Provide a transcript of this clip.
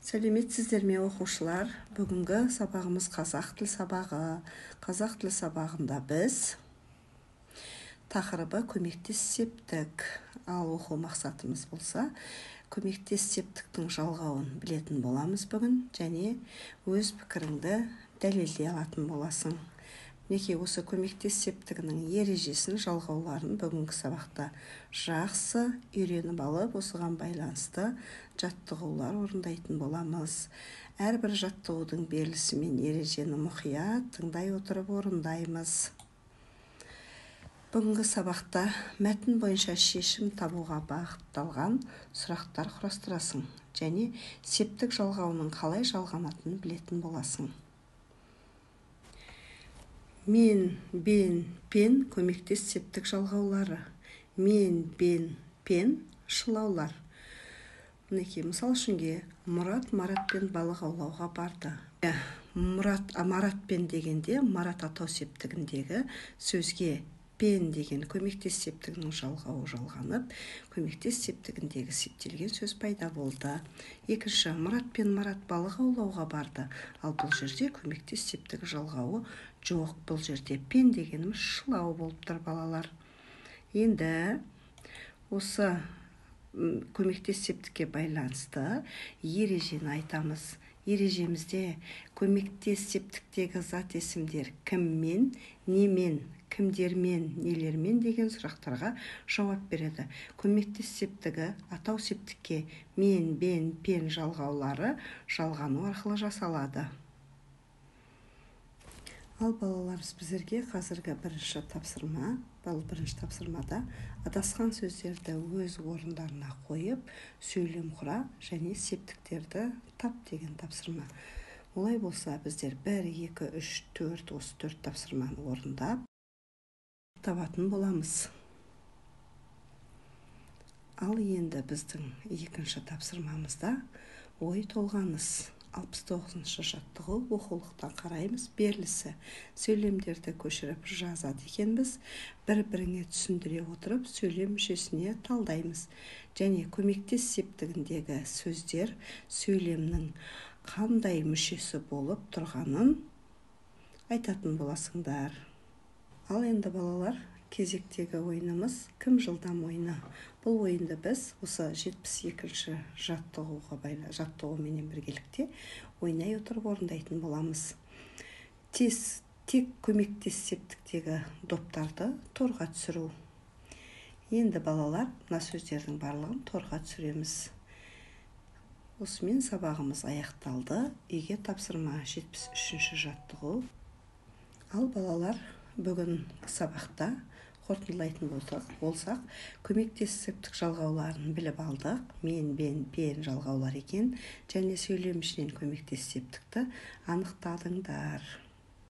Сәлеметсіздер ме оқушылар? Бүгінгі сабағымыз қазақ тіл сабағы. Қазақ тіл сабағында біз тақырыбы көмектес септік. Ал оқу мақсатымыз болса, көмектес септіктің жалғауын білетін боламыз бүгін, және өз пікіріңді дәлелдей алатын боласың. Неке осы көмектес септігінің ережесін, жалғауларын бүгінгі сабақта жақсы үйреніп алып, осыған байланысты жаттығулар орындайтын боламыз. Әрбір жаттығудың берілісі мен ережені мұқият тыңдай отырып орындаймыз. Бүгінгі сабақта мәтін бойынша шешім табуға бағытталған сұрақтар құрастырасың, және септік жалғауының қалай жалғанатынын білетін боласың. Мен, бен, пен көмектес септік жалғаулары. Мен, бен, пен шылаулар. Мінекей, мысал үшінге, Мұрат Маратпен балық аулауға барды. Маратпен дегенде, Марат атау септігіндегі сөзге пен деген көмектес септігінің жалғауы жалғанып, көмектес септігіндегі септелген сөз пайда болды. Екінші, Мұрат пен Марат балық аулауға барды. Ал бұл жерде көмектес септігі жалғауы жоқ. Бұл жерде пен дегеніміз шылау болып тұр, балалар. Енді осы көмектес септікке байланысты ережені айтамыз. Ережемізде көмектес септіктегі зат есімдер кіммен, немен, кімдермен, нелермен деген сұрақтарға жауап береді. Көмектес септігі атау септікке мен, бен, пен жалғаулары жалғану арқылы жасалады. Ал балалар, біздерге қазіргі бірінші тапсырма, бірінші тапсырмада адасқан сөздерді өз орындарына қойып, сөйлем құра және септіктерді тап деген тапсырма. Олай болса, біздер 1, 2, 3, 4, осы 4 тапсырманы орындап табатын боламыз. Ал енді біздің екінші тапсырмамызда ой толғаныс. 69-шы жаттығу оқулықтан қараймыз. Берілісі сөйлемдерді көшіріп жазады екенбіз. Бір-біріңе түсіндіре отырып, сөйлем мүшесіне талдаймыз. Және көмектес септігіндегі сөздер сөйлемнің қандай мүшесі болып тұрғанын айтатын боласыңдар. Ал енді балалар, кезектегі ойынымыз кім жылдам ойыны. Бұл ойынды біз осы 72-ші жаттығуменен біргелікте ойнай отырып орындайтын боламыз. Тек көмектес септіктегі доптарды торға түсіру. Енді балалар, мына сөздердің барлығын торға түсіреміз. Осымен сабағымыз аяқталды. Үйге тапсырма 73-ші жаттығу. Ал балалар, бүгін сабақта қорытындылайтын болсақ, көмектес септік жалғауларын біліп алдық. Мен, бен, пен жалғаулар екен, және сөйлем ішінен көмектес септікті анықтадыңдар.